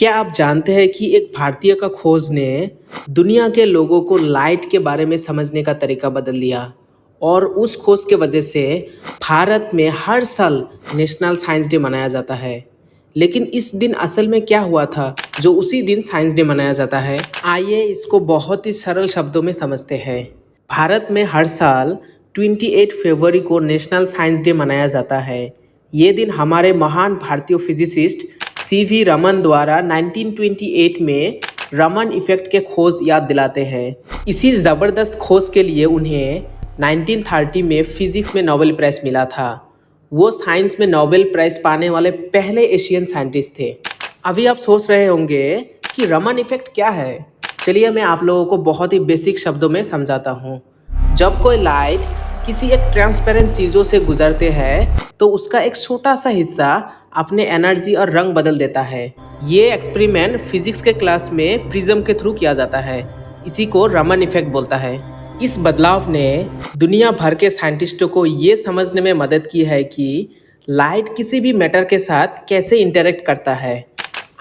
क्या आप जानते हैं कि एक भारतीय का खोज ने दुनिया के लोगों को लाइट के बारे में समझने का तरीका बदल दिया। और उस खोज के वजह से भारत में हर साल नेशनल साइंस डे मनाया जाता है। लेकिन इस दिन असल में क्या हुआ था जो उसी दिन साइंस डे मनाया जाता है? आइए इसको बहुत ही सरल शब्दों में समझते हैं। भारत में हर साल 28 फरवरी को नेशनल साइंस डे मनाया जाता है। ये दिन हमारे महान भारतीय फिजिसिस्ट सीवी रमन द्वारा 1928 में रमन इफेक्ट के खोज याद दिलाते हैं। इसी ज़बरदस्त खोज के लिए उन्हें 1930 में फिजिक्स में नोबेल प्राइज़ मिला था। वो साइंस में नोबेल प्राइज़ पाने वाले पहले एशियन साइंटिस्ट थे। अभी आप सोच रहे होंगे कि रमन इफेक्ट क्या है। चलिए मैं आप लोगों को बहुत ही बेसिक शब्दों में समझाता हूँ। जब कोई लाइट किसी एक ट्रांसपेरेंट चीज़ों से गुजरते हैं तो उसका एक छोटा सा हिस्सा अपने एनर्जी और रंग बदल देता है। ये एक्सपेरिमेंट फिजिक्स के क्लास में प्रिज्म के थ्रू किया जाता है। इसी को रमन इफेक्ट बोलता है। इस बदलाव ने दुनिया भर के साइंटिस्टों को ये समझने में मदद की है कि लाइट किसी भी मैटर के साथ कैसे इंटरेक्ट करता है।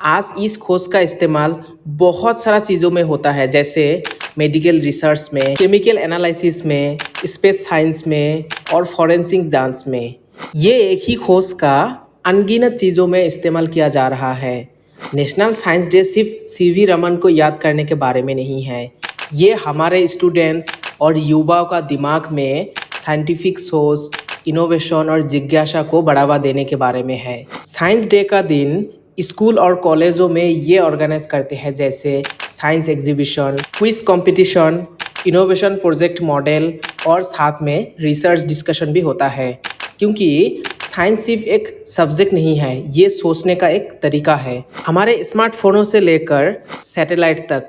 आज इस खोज का इस्तेमाल बहुत सारा चीज़ों में होता है, जैसे मेडिकल रिसर्च में, केमिकल एनालिसिस में, स्पेस साइंस में और फॉरेंसिक जांच में। ये एक ही खोज का अनगिनत चीज़ों में इस्तेमाल किया जा रहा है। नेशनल साइंस डे सिर्फ सीवी रमन को याद करने के बारे में नहीं है। ये हमारे स्टूडेंट्स और युवाओं का दिमाग में साइंटिफिक सोच, इनोवेशन और जिज्ञासा को बढ़ावा देने के बारे में है। साइंस डे का दिन स्कूल और कॉलेजों में ये ऑर्गेनाइज करते हैं, जैसे science exhibition, quiz competition, innovation project model और साथ में रिसर्च डिस्कशन भी होता है। क्योंकि साइंस सिर्फ एक सब्जेक्ट नहीं है, ये सोचने का एक तरीका है। हमारे स्मार्टफोनों से लेकर सैटेलाइट तक,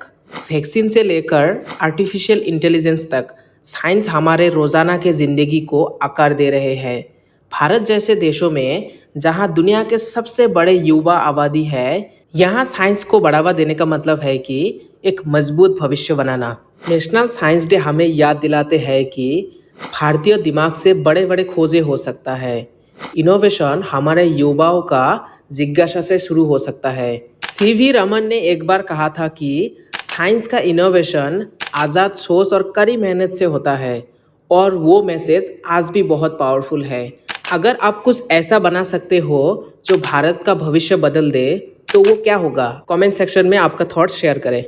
वैक्सीन से लेकर आर्टिफिशियल इंटेलिजेंस तक, साइंस हमारे रोज़ाना के ज़िंदगी को आकार दे रहे हैं। भारत जैसे देशों में जहां दुनिया के सबसे बड़े युवा आबादी है, यहाँ साइंस को बढ़ावा देने का मतलब है कि एक मजबूत भविष्य बनाना। नेशनल साइंस डे हमें याद दिलाते हैं कि भारतीय दिमाग से बड़े बड़े खोजें हो सकता है। इनोवेशन हमारे युवाओं का जिज्ञासा से शुरू हो सकता है। सीवी रमन ने एक बार कहा था कि साइंस का इनोवेशन आज़ाद सोच और कड़ी मेहनत से होता है, और वो मैसेज आज भी बहुत पावरफुल है। अगर आप कुछ ऐसा बना सकते हो जो भारत का भविष्य बदल दे, तो वो क्या होगा? कमेंट सेक्शन में आपका थॉट्स शेयर करें।